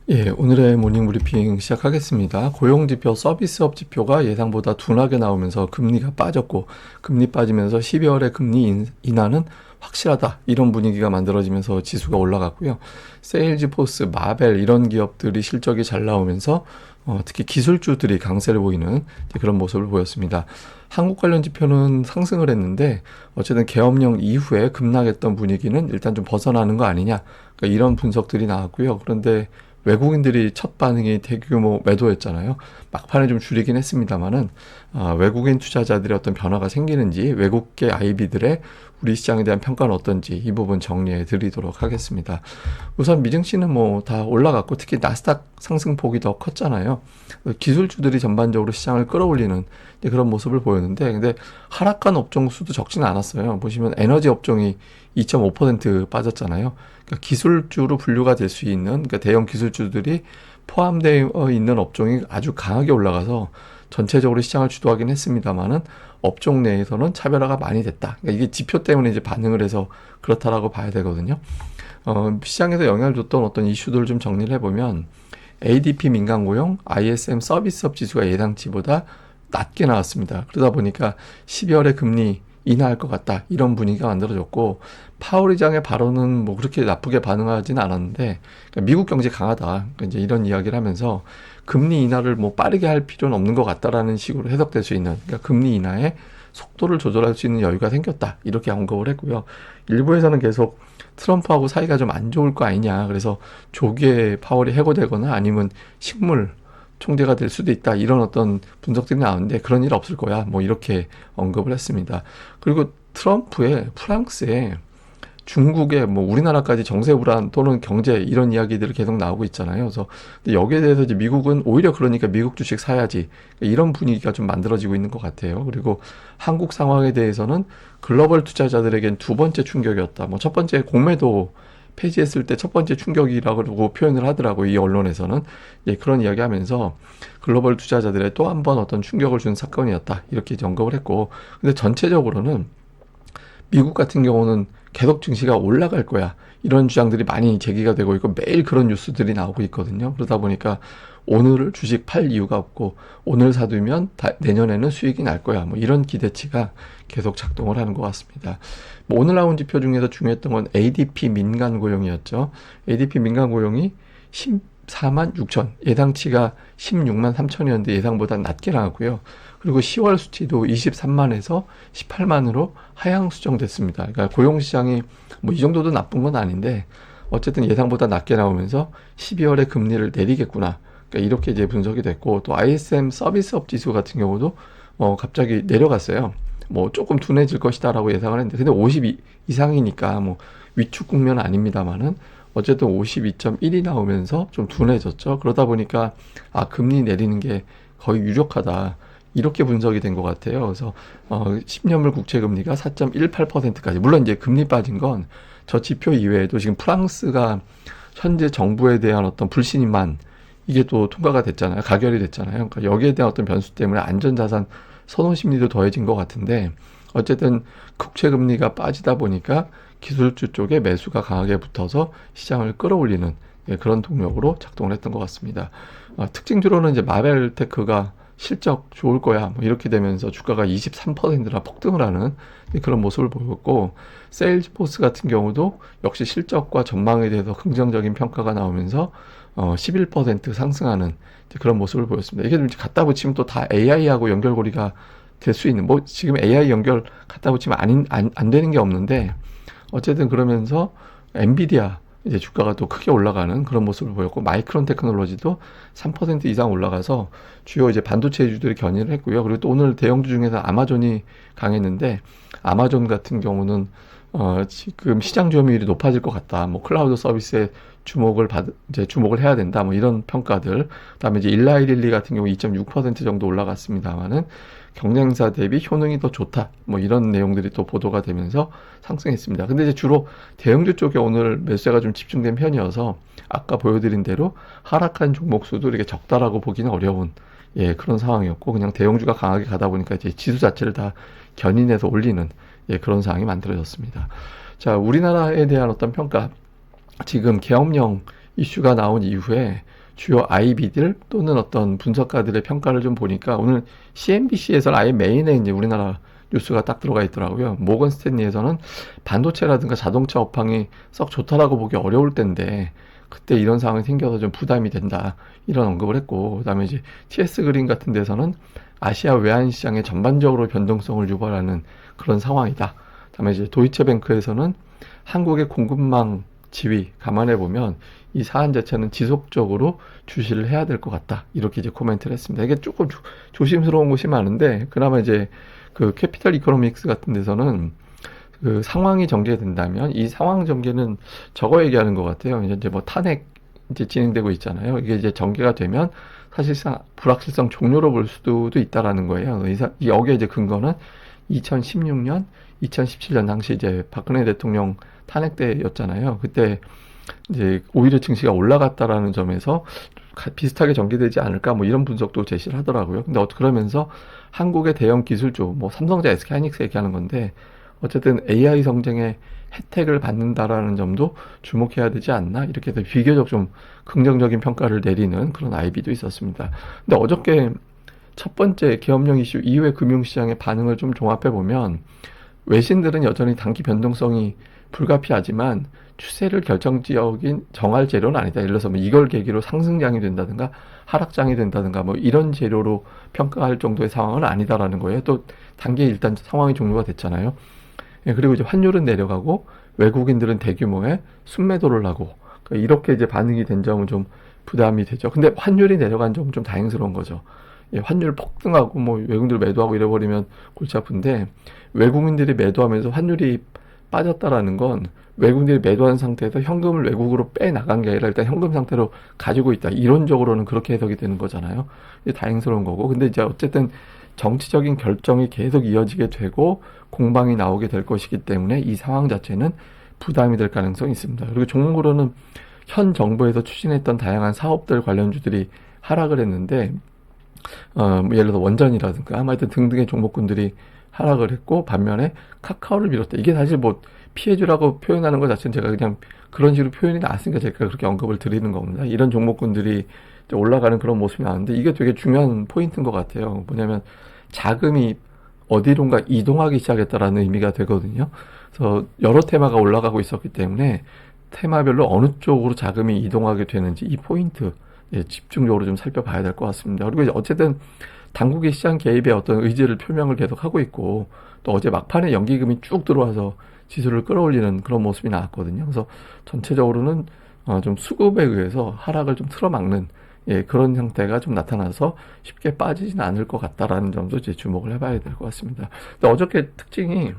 예, 오늘의 모닝 브리핑 시작하겠습니다. 고용지표, 서비스업 지표가 예상보다 둔하게 나오면서 금리가 빠졌고, 금리 빠지면서 12월에 금리 인하는 확실하다, 이런 분위기가 만들어지면서 지수가 올라갔고요. 세일즈포스, 마벨 이런 기업들이 실적이 잘 나오면서 특히 기술주들이 강세를 보이는 그런 모습을 보였습니다. 한국 관련 지표는 상승을 했는데 어쨌든 계엄령 이후에 급락했던 분위기는 일단 좀 벗어나는 거 아니냐, 그러니까 이런 분석들이 나왔고요. 그런데 외국인들이 첫 반응이 대규모 매도였잖아요. 막판에 좀 줄이긴 했습니다만은 외국인 투자자들의 어떤 변화가 생기는지, 외국계 IB들의 우리 시장에 대한 평가는 어떤지 이 부분 정리해 드리도록 하겠습니다. 우선 미증시는 뭐 다 올라갔고, 특히 나스닥 상승폭이 더 컸잖아요. 기술주들이 전반적으로 시장을 끌어올리는 그런 모습을 보였는데, 근데 하락한 업종 수도 적지는 않았어요. 보시면 에너지 업종이 2.5% 빠졌잖아요. 그러니까 기술주로 분류가 될 수 있는, 그러니까 대형 기술주들이 포함되어 있는 업종이 아주 강하게 올라가서 전체적으로 시장을 주도하긴 했습니다만은 업종 내에서는 차별화가 많이 됐다. 그러니까 이게 지표 때문에 이제 반응을 해서 그렇다라고 봐야 되거든요. 시장에서 영향을 줬던 어떤 이슈들을 좀 정리를 해보면, ADP 민간 고용, ISM 서비스업 지수가 예상치보다 낮게 나왔습니다. 그러다 보니까 12월에 금리 인하할 것 같다, 이런 분위기가 만들어졌고, 파월 의장의 발언은 뭐 그렇게 나쁘게 반응하지는 않았는데, 그러니까 미국 경제 강하다, 그러니까 이제 이런 이야기를 하면서 금리 인하를 뭐 빠르게 할 필요는 없는 것 같다라는 식으로 해석될 수 있는, 그러니까 금리 인하의 속도를 조절할 수 있는 여유가 생겼다, 이렇게 언급을 했고요. 일부에서는 계속 트럼프하고 사이가 좀 안 좋을 거 아니냐, 그래서 조기에 파월이 해고되거나 아니면 식물 총재가 될 수도 있다, 이런 어떤 분석들이 나오는데 그런 일 없을 거야, 뭐 이렇게 언급을 했습니다. 그리고 트럼프의 프랑스에 중국에 뭐 우리나라까지 정세 불안 또는 경제 이런 이야기들이 계속 나오고 있잖아요. 그래서 근데 여기에 대해서 이제 미국은 오히려 그러니까 미국 주식 사야지, 이런 분위기가 좀 만들어지고 있는 것 같아요. 그리고 한국 상황에 대해서는 글로벌 투자자들에겐 두 번째 충격이었다. 뭐 첫 번째 공매도 폐지했을 때 첫 번째 충격이라고 표현을 하더라고요, 이 언론에서는. 예, 그런 이야기 하면서 글로벌 투자자들의 또 한 번 어떤 충격을 준 사건이었다, 이렇게 언급을 했고, 근데 전체적으로는 미국 같은 경우는 계속 증시가 올라갈 거야, 이런 주장들이 많이 제기가 되고 있고, 매일 그런 뉴스들이 나오고 있거든요. 그러다 보니까 오늘 주식 팔 이유가 없고, 오늘 사두면 내년에는 수익이 날 거야, 뭐 이런 기대치가 계속 작동을 하는 것 같습니다. 뭐 오늘 나온 지표 중에서 중요했던 건 ADP 민간 고용이었죠. ADP 민간 고용이 14만 6천, 예상치가 16만 3천이었는데 예상보다 낮게 나왔고요. 그리고 10월 수치도 23만에서 18만으로 하향 수정됐습니다. 그러니까 고용시장이 뭐 이 정도도 나쁜 건 아닌데 어쨌든 예상보다 낮게 나오면서 12월에 금리를 내리겠구나, 그러니까 이렇게 이제 분석이 됐고, 또 ISM 서비스업 지수 같은 경우도 갑자기 내려갔어요. 뭐 조금 둔해질 것이다라고 예상을 했는데, 근데 50 이상이니까 뭐 위축 국면 아닙니다만은 어쨌든 52.1이 나오면서 좀 둔해졌죠. 그러다 보니까 금리 내리는 게 거의 유력하다, 이렇게 분석이 된 것 같아요. 그래서 10년물 국채 금리가 4.18%까지, 물론 이제 금리 빠진 건 저 지표 이외에도 지금 프랑스가 현재 정부에 대한 어떤 불신임만, 이게 또 통과가 됐잖아요. 가결이 됐잖아요. 그러니까 여기에 대한 어떤 변수 때문에 안전자산 선호 심리도 더해진 것 같은데, 어쨌든 국채 금리가 빠지다 보니까 기술주 쪽에 매수가 강하게 붙어서 시장을 끌어올리는, 그런 동력으로 작동을 했던 것 같습니다. 특징주로는 이제 마벨테크가 실적 좋을 거야, 뭐 이렇게 되면서 주가가 23%나 폭등을 하는 그런 모습을 보였고, 세일즈포스 같은 경우도 역시 실적과 전망에 대해서 긍정적인 평가가 나오면서 11% 상승하는 그런 모습을 보였습니다. 이게 좀 갖다 붙이면 또 다 AI하고 연결고리가 될 수 있는, 뭐 지금 AI 연결 갖다 붙이면 안 되는 게 없는데, 어쨌든 그러면서 엔비디아 이제 주가가 또 크게 올라가는 그런 모습을 보였고, 마이크론 테크놀로지도 3% 이상 올라가서 주요 이제 반도체주들이 견인을 했고요. 그리고 또 오늘 대형주 중에서 아마존이 강했는데, 아마존 같은 경우는 지금 시장 점유율이 높아질 것 같다, 뭐 클라우드 서비스에 이제 주목을 해야 된다, 뭐 이런 평가들. 그다음에 이제 일라이릴리 같은 경우 2.6% 정도 올라갔습니다만은 경쟁사 대비 효능이 더 좋다, 뭐 이런 내용들이 또 보도가 되면서 상승했습니다. 근데 이제 주로 대형주 쪽에 오늘 매수세가 좀 집중된 편이어서 아까 보여드린 대로 하락한 종목 수도 이렇게 적다라고 보기는 어려운, 그런 상황이었고, 그냥 대형주가 강하게 가다 보니까 이제 지수 자체를 다 견인해서 올리는, 그런 상황이 만들어졌습니다. 자, 우리나라에 대한 어떤 평가. 지금 계엄령 이슈가 나온 이후에 주요 IB들 또는 어떤 분석가들의 평가를 좀 보니까 오늘 CNBC에서는 아예 메인에 이제 우리나라 뉴스가 딱 들어가 있더라고요. 모건 스탠리에서는 반도체라든가 자동차 업황이 썩 좋다라고 보기 어려울 텐데 그때 이런 상황이 생겨서 좀 부담이 된다 이런 언급을 했고, 그다음에 이제 TS 그린 같은 데서는 아시아 외환 시장의 전반적으로 변동성을 유발하는 그런 상황이다. 그다음에 이제 도이체뱅크에서는 한국의 공급망 지위 감안해 보면 이 사안 자체는 지속적으로 주시를 해야 될 것 같다. 이렇게 이제 코멘트를 했습니다. 이게 조금 조심스러운 곳이 많은데 그나마 이제 그 캐피탈 이코노믹스 같은 데서는 그 상황이 전개된다면 이 상황 전개는 저거 얘기하는 것 같아요. 이제 뭐 탄핵 이제 진행되고 있잖아요. 이게 이제 전개가 되면 사실상 불확실성 종료로 볼 수도 있다라는 거예요. 여기에 이제 근거는 2016년, 2017년 당시 이제 박근혜 대통령 탄핵 때였잖아요. 그때 이제 오히려 증시가 올라갔다라는 점에서 비슷하게 전개되지 않을까 뭐 이런 분석도 제시를 하더라고요. 근데 그러면서 한국의 대형 기술주 뭐 삼성전자, SK하이닉스 얘기하는 건데 어쨌든 AI 성장의 혜택을 받는다라는 점도 주목해야 되지 않나 이렇게 해서 비교적 좀 긍정적인 평가를 내리는 그런 IB도 있었습니다. 근데 어저께 첫 번째 계엄령 이슈 이후의 금융시장의 반응을 좀 종합해 보면 외신들은 여전히 단기 변동성이 불가피하지만 추세를 결정지역인 정할 재료는 아니다. 예를 들어서 뭐 이걸 계기로 상승장이 된다든가 하락장이 된다든가 뭐 이런 재료로 평가할 정도의 상황은 아니다라는 거예요. 또 단기에 일단 상황이 종료가 됐잖아요. 예, 그리고 이제 환율은 내려가고 외국인들은 대규모의 순매도를 하고 그러니까 이렇게 이제 반응이 된 점은 좀 부담이 되죠. 근데 환율이 내려간 점은 좀 다행스러운 거죠. 예, 환율 폭등하고 뭐 외국인들 매도하고 이래버리면 골치 아픈데 외국인들이 매도하면서 환율이 빠졌다라는 건 외국인들이 매도한 상태에서 현금을 외국으로 빼나간 게 아니라 일단 현금 상태로 가지고 있다. 이론적으로는 그렇게 해석이 되는 거잖아요. 이게 다행스러운 거고. 근데 이제 어쨌든 정치적인 결정이 계속 이어지게 되고 공방이 나오게 될 것이기 때문에 이 상황 자체는 부담이 될 가능성이 있습니다. 그리고 종목으로는 현 정부에서 추진했던 다양한 사업들 관련주들이 하락을 했는데 뭐 예를 들어 원전이라든가 하여튼 등등의 종목군들이 하락을 했고 반면에 카카오를 비롯해 이게 사실 뭐 피해주라고 표현하는 것 자체는 제가 그냥 그런 식으로 표현이 나왔으니까 제가 그렇게 언급을 드리는 겁니다. 이런 종목군들이 올라가는 그런 모습이 나왔는데 이게 되게 중요한 포인트인 것 같아요. 뭐냐면 자금이 어디론가 이동하기 시작했다라는 의미가 되거든요. 그래서 여러 테마가 올라가고 있었기 때문에 테마별로 어느 쪽으로 자금이 이동하게 되는지 이 포인트 집중적으로 좀 살펴봐야 될 것 같습니다. 그리고 이제 어쨌든 당국의 시장 개입에 어떤 의지를 표명을 계속 하고 있고 또 어제 막판에 연기금이 쭉 들어와서 지수를 끌어올리는 그런 모습이 나왔거든요. 그래서 전체적으로는 좀 수급에 의해서 하락을 좀 틀어막는 그런 형태가 좀 나타나서 쉽게 빠지지는 않을 것 같다라는 점도 이제 주목을 해봐야 될 것 같습니다. 근데 어저께 특징이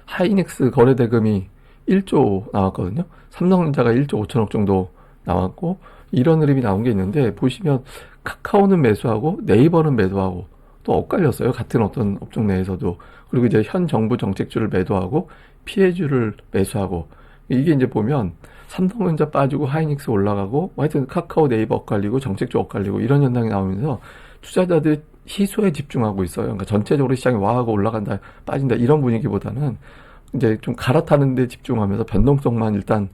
하이닉스 거래 대금이 1조 나왔거든요. 삼성전자가 1조 5천억 정도 나왔고 이런 흐름이 나온 게 있는데 보시면 카카오는 매수하고 네이버는 매도하고 또 엇갈렸어요. 같은 어떤 업종 내에서도. 그리고 이제 현 정부 정책주를 매도하고 피해주를 매수하고 이게 이제 보면 삼성전자 빠지고 하이닉스 올라가고 하여튼 카카오 네이버 엇갈리고 정책주 엇갈리고 이런 현상이 나오면서 투자자들이 희소에 집중하고 있어요. 그러니까 전체적으로 시장이 와하고 올라간다 빠진다 이런 분위기보다는 이제 좀 갈아타는 데 집중하면서 변동성만 일단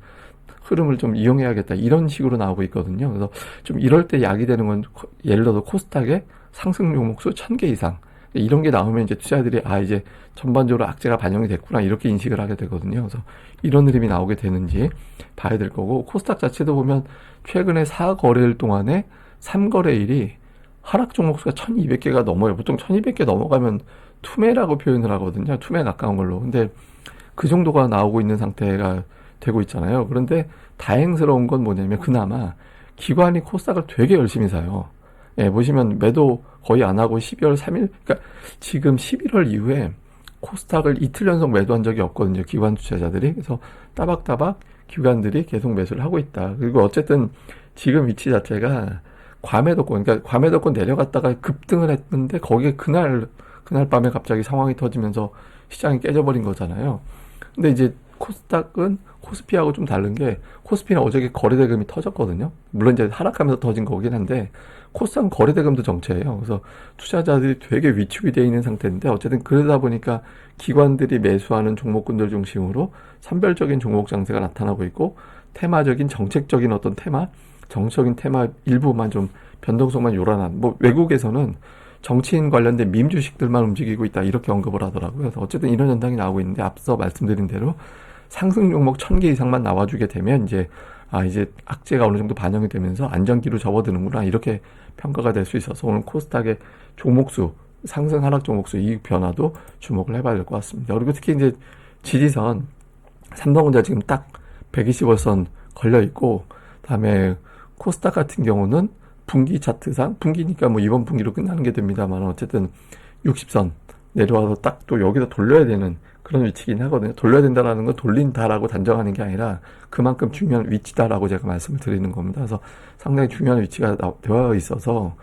흐름을 좀 이용해야겠다 이런 식으로 나오고 있거든요. 그래서 좀 이럴 때 약이 되는 건 예를 들어서 코스닥의 상승 종목수 1000개 이상 이런 게 나오면 이제 투자자들이 이제 전반적으로 악재가 반영이 됐구나 이렇게 인식을 하게 되거든요. 그래서 이런 흐름이 나오게 되는지 봐야 될 거고 코스닥 자체도 보면 최근에 4거래일 동안에 3거래일이 하락 종목수가 1200개가 넘어요. 보통 1200개 넘어가면 투매라고 표현을 하거든요. 투매 가까운 걸로. 근데 그 정도가 나오고 있는 상태가 되고 있잖아요. 그런데 다행스러운 건 뭐냐면 그나마 기관이 코스닥을 되게 열심히 사요. 예, 보시면 매도 거의 안 하고 12월 3일, 그러니까 지금 11월 이후에 코스닥을 이틀 연속 매도한 적이 없거든요. 기관 투자자들이. 그래서 따박따박 기관들이 계속 매수를 하고 있다. 그리고 어쨌든 지금 위치 자체가 과매도권, 그러니까 과매도권 내려갔다가 급등을 했는데 거기에 그날 밤에 갑자기 상황이 터지면서 시장이 깨져버린 거잖아요. 근데 이제 코스닥은 코스피하고 좀 다른 게 코스피는 어저께 거래대금이 터졌거든요. 물론 이제 하락하면서 터진 거긴 한데 코스닥은 거래대금도 정체예요. 그래서 투자자들이 되게 위축이 되어 있는 상태인데 어쨌든 그러다 보니까 기관들이 매수하는 종목군들 중심으로 선별적인 종목 장세가 나타나고 있고 테마적인 정책적인 어떤 테마, 정적인 테마 일부만 좀 변동성만 요란한, 뭐 외국에서는 정치인 관련된 밈 주식들만 움직이고 있다 이렇게 언급을 하더라고요. 그래서 어쨌든 이런 현상이 나오고 있는데 앞서 말씀드린 대로 상승 종목 1000개 이상만 나와주게 되면 이제 이제 악재가 어느 정도 반영이 되면서 안정기로 접어드는구나 이렇게 평가가 될 수 있어서 오늘 코스닥의 종목수 상승 하락 종목수 이익 변화도 주목을 해봐야 될 것 같습니다. 그리고 특히 이제 지지선 삼성전자 지금 딱 120월선 걸려 있고, 다음에 코스닥 같은 경우는 분기 차트상 분기니까 뭐 이번 분기로 끝나는 게 됩니다만 어쨌든 60선 내려와서 딱 또 여기다 돌려야 되는 그런 위치긴 하거든요. 돌려야 된다라는 건 돌린다라고 단정하는 게 아니라 그만큼 중요한 위치다라고 제가 말씀을 드리는 겁니다. 그래서 상당히 중요한 위치가 되어 있어서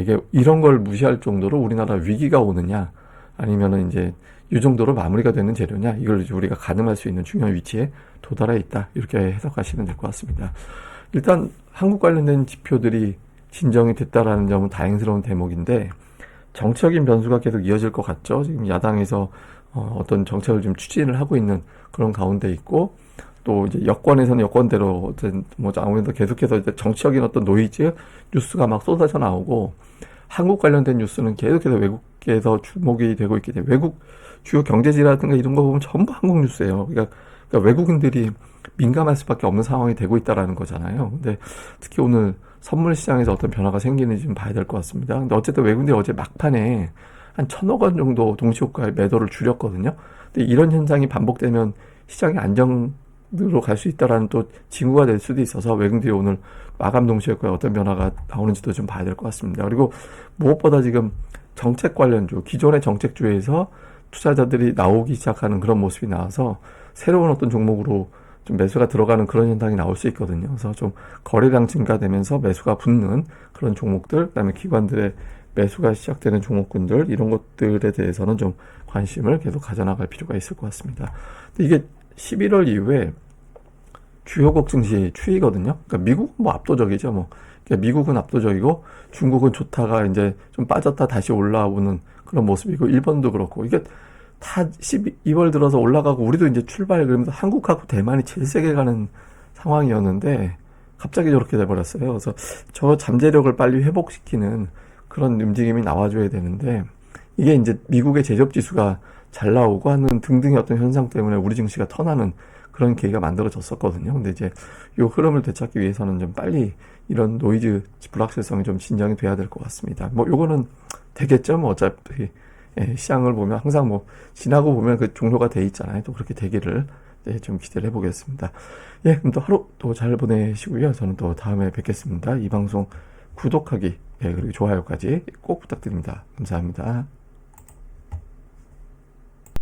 이게 이런 걸 무시할 정도로 우리나라 위기가 오느냐 아니면은 이제 이 정도로 마무리가 되는 재료냐 이걸 이제 우리가 가늠할 수 있는 중요한 위치에 도달해 있다 이렇게 해석하시면 될 것 같습니다. 일단 한국 관련된 지표들이 진정이 됐다라는 점은 다행스러운 대목인데 정치적인 변수가 계속 이어질 것 같죠. 지금 야당에서 어떤 정책을 좀 추진을 하고 있는 그런 가운데 있고, 또 이제 여권에서는 여권대로 어떤 뭐 아무래도 계속해서 이제 정치적인 어떤 노이즈 뉴스가 막 쏟아져 나오고, 한국 관련된 뉴스는 계속해서 외국에서 주목이 되고 있기 때문에 외국 주요 경제지라든가 이런 거 보면 전부 한국 뉴스예요. 그러니까 외국인들이 민감할 수밖에 없는 상황이 되고 있다라는 거잖아요. 근데 특히 오늘 선물 시장에서 어떤 변화가 생기는지 좀 봐야 될 것 같습니다. 근데 어쨌든 외국인들이 어제 막판에 한 1,000억 원 정도 동시효과의 매도를 줄였거든요. 근데 이런 현상이 반복되면 시장이 안정으로 갈 수 있다라는 또 징후가 될 수도 있어서 외국인들이 오늘 마감 동시효과에 어떤 변화가 나오는지도 좀 봐야 될 것 같습니다. 그리고 무엇보다 지금 정책 관련주, 기존의 정책주에서 투자자들이 나오기 시작하는 그런 모습이 나와서 새로운 어떤 종목으로 좀 매수가 들어가는 그런 현상이 나올 수 있거든요. 그래서 좀 거래량 증가되면서 매수가 붙는 그런 종목들, 그다음에 기관들의 매수가 시작되는 종목군들 이런 것들에 대해서는 좀 관심을 계속 가져나갈 필요가 있을 것 같습니다. 근데 이게 11월 이후에 주요국 증시 추이거든요. 그러니까 미국은 뭐 압도적이죠. 뭐 그러니까 미국은 압도적이고 중국은 좋다가 이제 좀 빠졌다 다시 올라오는 그런 모습이고 일본도 그렇고 이게 다 12월 들어서 올라가고 우리도 이제 출발 그러면서 한국하고 대만이 제일 세게 가는 상황이었는데 갑자기 저렇게 돼버렸어요. 그래서 저 잠재력을 빨리 회복시키는 그런 움직임이 나와줘야 되는데 이게 이제 미국의 제조업 지수가 잘 나오고 하는 등등의 어떤 현상 때문에 우리 증시가 턴하는 그런 계기가 만들어졌었거든요. 근데 이제 이 흐름을 되찾기 위해서는 좀 빨리 이런 노이즈 불확실성이 좀 진정이 돼야 될 것 같습니다. 뭐 요거는 되겠죠. 뭐 어차피 시장을 보면 항상 뭐 지나고 보면 그 종료가 돼 있잖아요. 또 그렇게 되기를 좀 기대를 해보겠습니다. 예, 그럼 또 하루 또 잘 보내시고요. 저는 또 다음에 뵙겠습니다. 이 방송 구독하기 그리고 좋아요까지 꼭 부탁드립니다. 감사합니다.